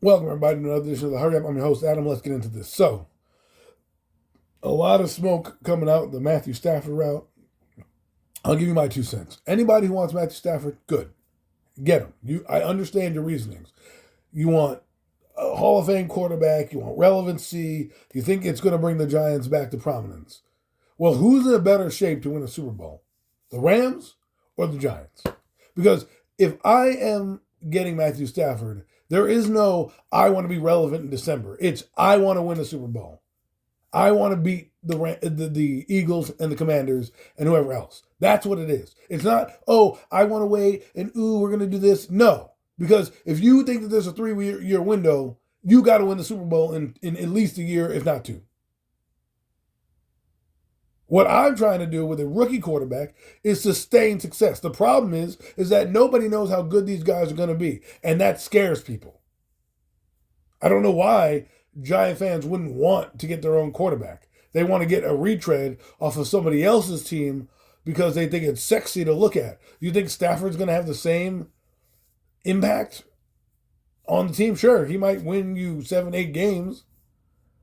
Welcome, everybody, to another edition of the Hurry Up. I'm your host, Adam. Let's get into this. So, a lot of smoke coming out the Matthew Stafford route. I'll give you my 2 cents. Anybody who wants Matthew Stafford, good. Get him. I understand your reasonings. You want a Hall of Fame quarterback. You want relevancy. You think it's going to bring the Giants back to prominence. Well, who's in a better shape to win a Super Bowl? The Rams or the Giants? Because if I am getting Matthew Stafford, there is no, I want to be relevant in December. It's, I want to win a Super Bowl. I want to beat the Eagles and the Commanders and whoever else. That's what it is. It's not, oh, I want to wait and, we're going to do this. No. Because if you think that there's a 3-year window, you got to win the Super Bowl in at least a year, if not 2. What I'm trying to do with a rookie quarterback is sustain success. The problem is that nobody knows how good these guys are going to be, and that scares people. I don't know why Giant fans wouldn't want to get their own quarterback. They want to get a retread off of somebody else's team because they think it's sexy to look at. You think Stafford's going to have the same impact on the team? Sure, he might win you 7, 8 games,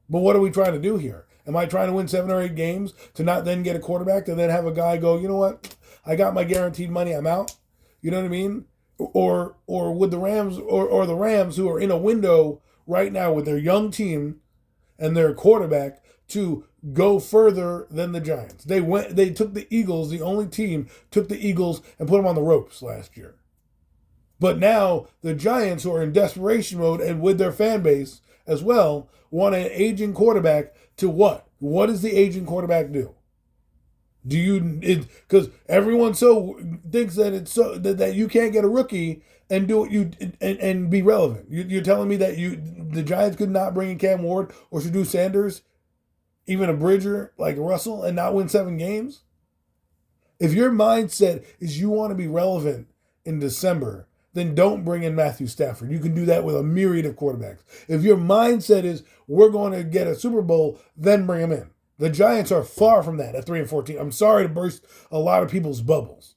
but what are we trying to do here? Am I trying to win 7 or 8 games to not then get a quarterback to then have a guy go, you know what? I got my guaranteed money. I'm out. You know what I mean? Or with the Rams or the Rams, who are in a window right now with their young team and their quarterback to go further than the Giants. They took the Eagles, the only team took the Eagles and put them on the ropes last year. But now the Giants, who are in desperation mode and with their fan base as well, want an aging quarterback to what? What does the aging quarterback do? Because everyone so thinks that it's so that you can't get a rookie and do it and be relevant. You're telling me that the Giants could not bring in Cam Ward or Shedeur Sanders, even a Bridger like Russell, and not win 7 games? If your mindset is you want to be relevant in December, then don't bring in Matthew Stafford. You can do that with a myriad of quarterbacks. If your mindset is we're going to get a Super Bowl, then bring him in. The Giants are far from that at 3-14. I'm sorry to burst a lot of people's bubbles,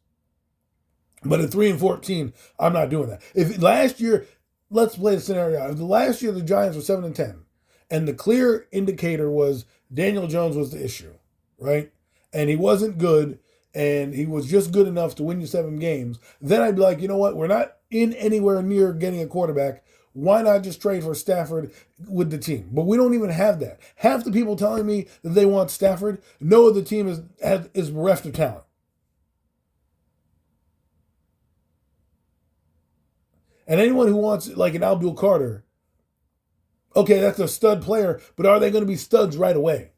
but at 3-14, I'm not doing that. If last year, let's play the scenario out. If last year the Giants were 7-10, and the clear indicator was Daniel Jones was the issue, right? And he wasn't good, and he was just good enough to win you 7 games, then I'd be like, you know what? We're not in anywhere near getting a quarterback. Why not just trade for Stafford with the team? But we don't even have that. Half the people telling me that they want Stafford know the team is bereft of talent. And anyone who wants like an Abdul Carter, okay, that's a stud player, but are they going to be studs right away?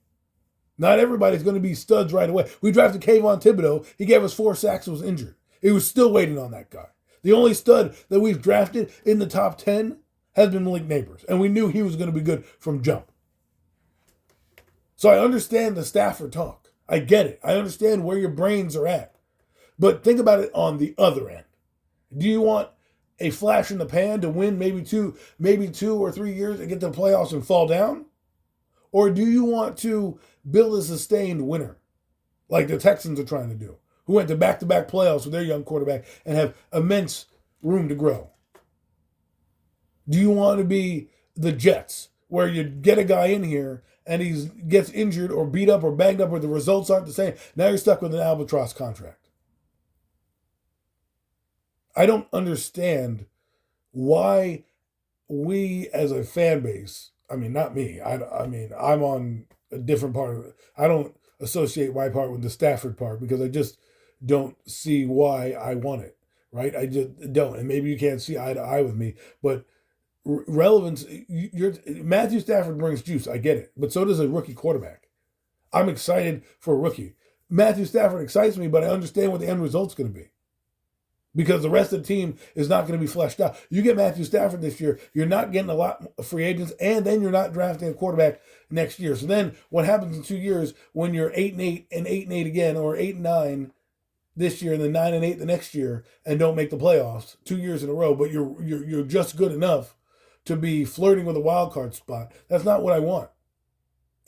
Not everybody's going to be studs right away. We drafted Kayvon Thibodeau. He gave us 4 sacks and was injured. He was still waiting on that guy. The only stud that we've drafted in the top 10 has been Malik Neighbors, and we knew he was going to be good from jump. So I understand the Stafford talk. I get it. I understand where your brains are at. But think about it on the other end. Do you want a flash in the pan to win maybe 2 or 3 years and get to the playoffs and fall down? Or do you want to build a sustained winner like the Texans are trying to do, who went to back-to-back playoffs with their young quarterback and have immense room to grow? Do you want to be the Jets, where you get a guy in here and he gets injured or beat up or banged up or the results aren't the same? Now you're stuck with an albatross contract. I don't understand why we as a fan base, I mean, not me, I mean, I'm on a different part of it. I don't associate my part with the Stafford part because I just don't see why I want it, right? I just don't. And maybe you can't see eye to eye with me, but relevance, Matthew Stafford brings juice. I get it. But so does a rookie quarterback. I'm excited for a rookie. Matthew Stafford excites me, but I understand what the end result's going to be, because the rest of the team is not going to be fleshed out. You get Matthew Stafford this year, you're not getting a lot of free agents, and then you're not drafting a quarterback next year. So then what happens in 2 years when you're 8-8 and 8-8 again, or 8-9 this year and then 9-8 the next year, and don't make the playoffs 2 years in a row, but you're just good enough to be flirting with a wild card spot? That's not what I want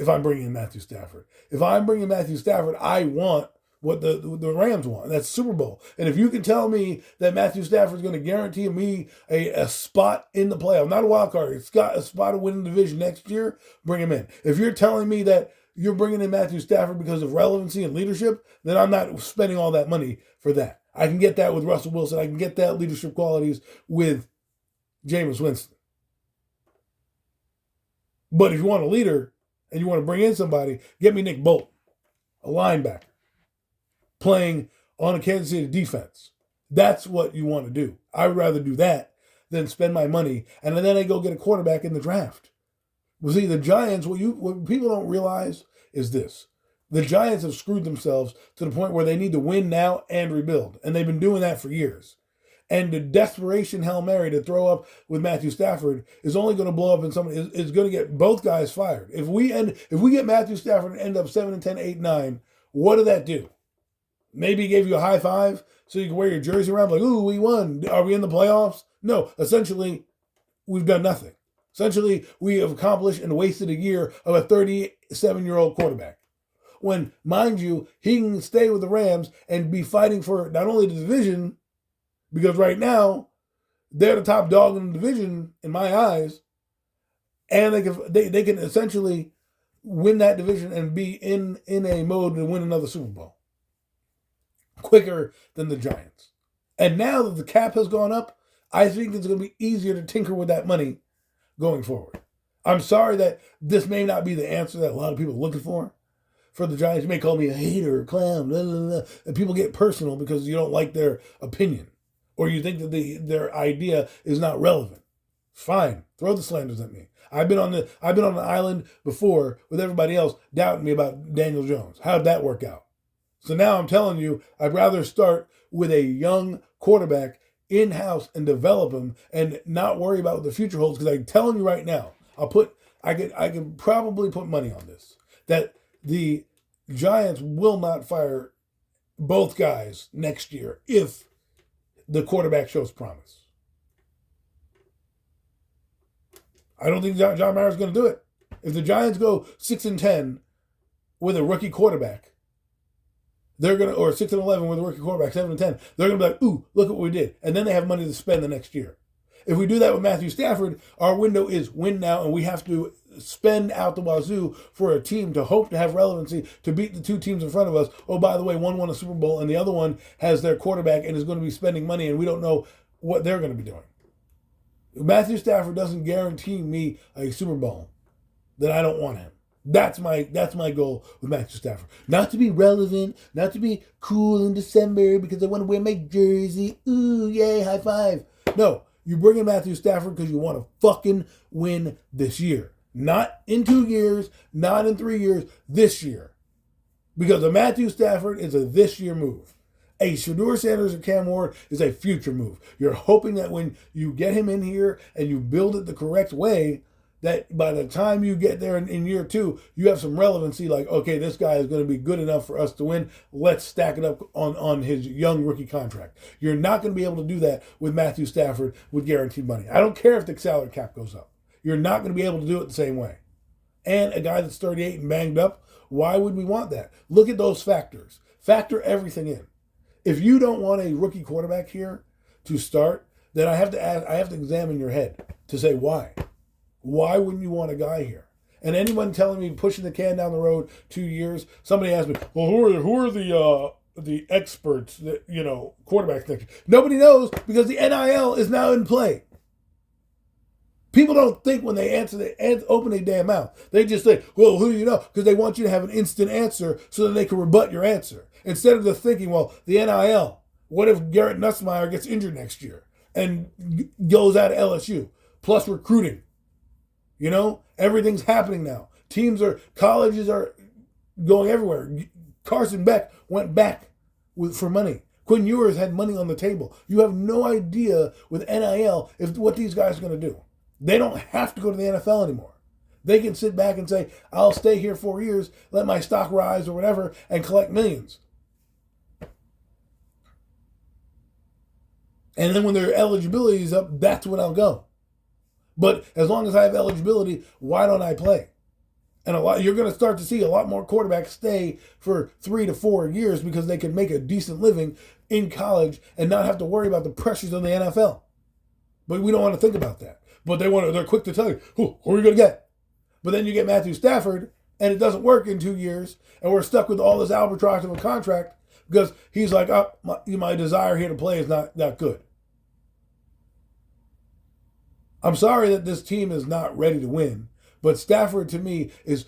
if I'm bringing in Matthew Stafford. If I'm bringing Matthew Stafford, I want what the Rams want. And that's Super Bowl. And if you can tell me that Matthew Stafford's going to guarantee me a spot in the playoff, not a wild card, it's got a spot to win the division next year, bring him in. If you're telling me that you're bringing in Matthew Stafford because of relevancy and leadership, then I'm not spending all that money for that. I can get that with Russell Wilson. I can get that leadership qualities with Jameis Winston. But if you want a leader and you want to bring in somebody, get me Nick Bolton, a linebacker, playing on a Kansas City defense. That's what you want to do. I would rather do that than spend my money and then I go get a quarterback in the draft. Well, see, the Giants, what people don't realize is this. The Giants have screwed themselves to the point where they need to win now and rebuild. And they've been doing that for years. And the desperation Hail Mary to throw up with Matthew Stafford is only going to blow up in somebody, is going to get both guys fired. If we get Matthew Stafford and end up 7-10, 8-9, what did that do? Maybe he gave you a high five so you can wear your jersey around like, ooh, we won. Are we in the playoffs? No, essentially, we've done nothing. Essentially, we have accomplished and wasted a year of a 37-year-old quarterback. When, mind you, he can stay with the Rams and be fighting for not only the division, because right now, they're the top dog in the division, in my eyes, and they can essentially win that division and be in a mode to win another Super Bowl quicker than the Giants. And now that the cap has gone up, I think it's going to be easier to tinker with that money going forward. I'm sorry that this may not be the answer that a lot of people are looking for the Giants. You may call me a hater or clown, blah, blah, blah, and people get personal because you don't like their opinion or you think that their idea is not relevant. Fine, throw the slanders at me. I've been on an island before with everybody else doubting me about Daniel Jones. How'd that work out? So now I'm telling you, I'd rather start with a young quarterback in-house and develop him and not worry about what the future holds. Because I'm telling you right now, I can probably put money on this, that the Giants will not fire both guys next year if the quarterback shows promise. I don't think John Mara's going to do it. If the Giants go 6-10 with a rookie quarterback, they're going to, or 6-11 with a rookie quarterback, 7-10, they're going to be like, ooh, look what we did. And then they have money to spend the next year. If we do that with Matthew Stafford, our window is win now, and we have to spend out the wazoo for a team to hope to have relevancy to beat the two teams in front of us. Oh, by the way, one won a Super Bowl, and the other one has their quarterback and is going to be spending money, and we don't know what they're going to be doing. If Matthew Stafford doesn't guarantee me a Super Bowl, then I don't want him. That's my goal with Matthew Stafford. Not to be relevant, not to be cool in December because I want to wear my jersey. Ooh, yay, high five. No, you bring in Matthew Stafford because you want to fucking win this year. Not in 2 years, not in 3 years, this year. Because a Matthew Stafford is a this year move. A Shedeur Sanders or Cam Ward is a future move. You're hoping that when you get him in here and you build it the correct way, that by the time you get there in year 2, you have some relevancy like, okay, this guy is going to be good enough for us to win. Let's stack it up on his young rookie contract. You're not going to be able to do that with Matthew Stafford with guaranteed money. I don't care if the salary cap goes up. You're not going to be able to do it the same way. And a guy that's 38 and banged up, why would we want that? Look at those factors. Factor everything in. If you don't want a rookie quarterback here to start, then I have to examine your head to say why. Why wouldn't you want a guy here? And anyone telling me pushing the can down the road 2 years, somebody asked me, well, who are the experts that, quarterbacks next year? Nobody knows because the NIL is now in play. People don't think when they open their damn mouth. They just say, well, who do you know? Because they want you to have an instant answer so that they can rebut your answer. Instead of just thinking, well, the NIL, what if Garrett Nussmeier gets injured next year and goes out of LSU? Plus recruiting. Everything's happening now. Colleges are going everywhere. Carson Beck went back for money. Quinn Ewers had money on the table. You have no idea with NIL what these guys are going to do. They don't have to go to the NFL anymore. They can sit back and say, I'll stay here 4 years, let my stock rise or whatever, and collect millions. And then when their eligibility is up, that's when I'll go. But as long as I have eligibility, why don't I play? And you're going to start to see a lot more quarterbacks stay for 3 to 4 years because they can make a decent living in college and not have to worry about the pressures of the NFL. But we don't want to think about that. But they're quick to tell you, who are you going to get? But then you get Matthew Stafford, and it doesn't work in 2 years, and we're stuck with all this albatross of a contract because he's like, oh, my desire here to play is not that good. I'm sorry that this team is not ready to win, but Stafford to me is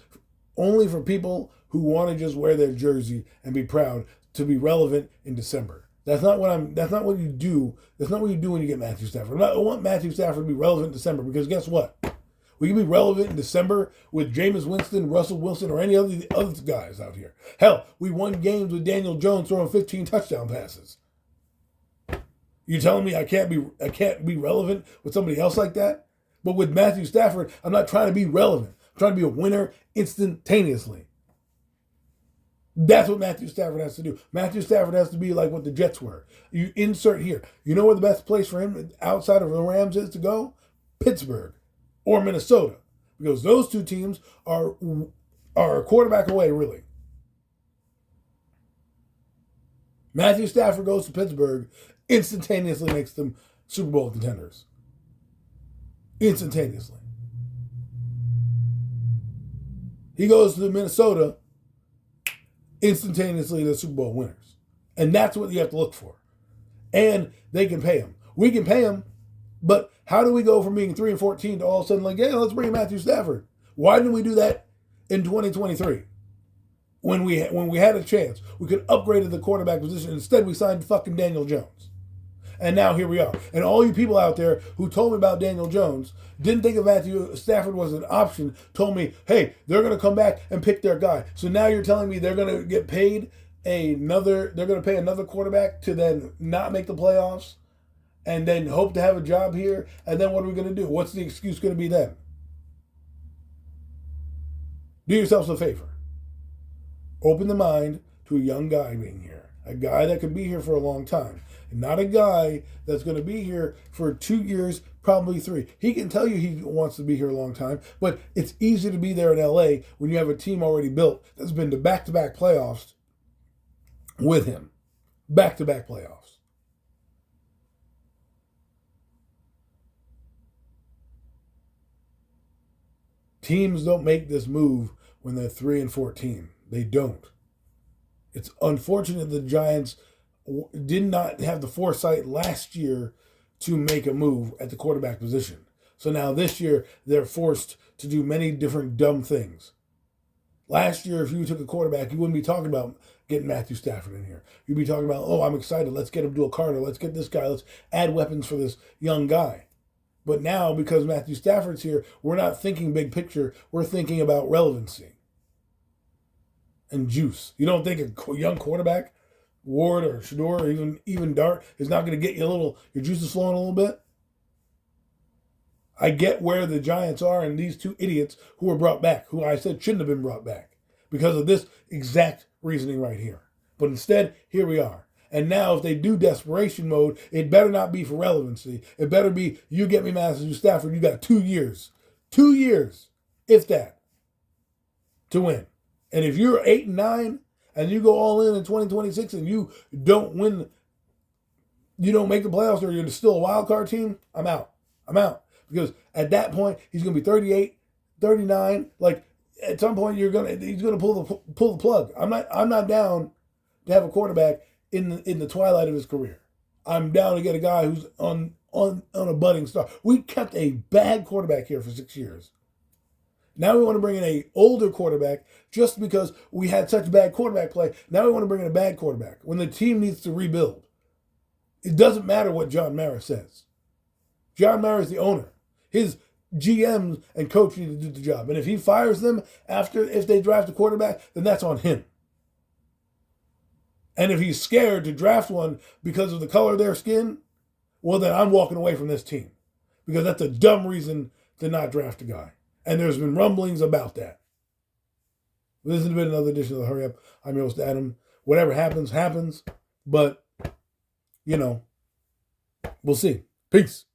only for people who want to just wear their jersey and be proud to be relevant in December. That's not what you do. That's not what you do when you get Matthew Stafford. I want Matthew Stafford to be relevant in December because guess what? We can be relevant in December with Jameis Winston, Russell Wilson, or any other guys out here. Hell, we won games with Daniel Jones throwing 15 touchdown passes. You telling me I can't be relevant with somebody else like that? But with Matthew Stafford, I'm not trying to be relevant. I'm trying to be a winner instantaneously. That's what Matthew Stafford has to do. Matthew Stafford has to be like what the Jets were. You insert here. You know where the best place for him outside of the Rams is to go? Pittsburgh or Minnesota. Because those two teams are a quarterback away, really. Matthew Stafford goes to Pittsburgh, instantaneously makes them Super Bowl contenders. Instantaneously. He goes to Minnesota, instantaneously the Super Bowl winners. And that's what you have to look for. And they can pay him. We can pay him, but how do we go from being 3-14 to all of a sudden like, yeah, let's bring in Matthew Stafford? Why didn't we do that in 2023? When we had a chance, we could upgrade the quarterback position. Instead, we signed fucking Daniel Jones. And now here we are. And all you people out there who told me about Daniel Jones, didn't think of Matthew Stafford was an option, told me, hey, they're going to come back and pick their guy. So now you're telling me they're going to get paid they're going to pay another quarterback to then not make the playoffs and then hope to have a job here. And then what are we going to do? What's the excuse going to be then? Do yourselves a favor. Open the mind to a young guy being here. A guy that could be here for a long time. And not a guy that's going to be here for 2 years, probably 3. He can tell you he wants to be here a long time, but it's easy to be there in LA when you have a team already built that's been to back-to-back playoffs with him. Back-to-back playoffs. Teams don't make this move when they're 3-14. They don't. It's unfortunate the Giants did not have the foresight last year to make a move at the quarterback position. So now this year, they're forced to do many different dumb things. Last year, if you took a quarterback, you wouldn't be talking about getting Matthew Stafford in here. You'd be talking about, oh, I'm excited. Let's get Abdul Carter. Let's get this guy. Let's add weapons for this young guy. But now, because Matthew Stafford's here, we're not thinking big picture. We're thinking about relevancy and juice. You don't think a young quarterback, Ward or Shador or even Dart, is not going to get your juices flowing a little bit? I get where the Giants are and these two idiots who were brought back, who I said shouldn't have been brought back because of this exact reasoning right here. But instead, here we are. And now if they do desperation mode, it better not be for relevancy. It better be, you get me Matthew Stafford, you got 2 years. 2 years, if that, to win. And if you're 8-9 and you go all in 2026 and you don't win, you don't make the playoffs or you're still a wild card team, I'm out. Because at that point, he's going to be 38, 39. Like, at some point, he's going to pull the plug. I'm not down to have a quarterback in the twilight of his career. I'm down to get a guy who's on a budding star. We kept a bad quarterback here for 6 years. Now we want to bring in an older quarterback just because we had such bad quarterback play. Now we want to bring in a bad quarterback when the team needs to rebuild. It doesn't matter what John Mara says. John Mara is the owner. His GMs and coach need to do the job. And if he fires them if they draft a quarterback, then that's on him. And if he's scared to draft one because of the color of their skin, well, then I'm walking away from this team. Because that's a dumb reason to not draft a guy. And there's been rumblings about that. This has been another edition of the Hurry Up. I'm your host, Adam. Whatever happens, happens. But, we'll see. Peace.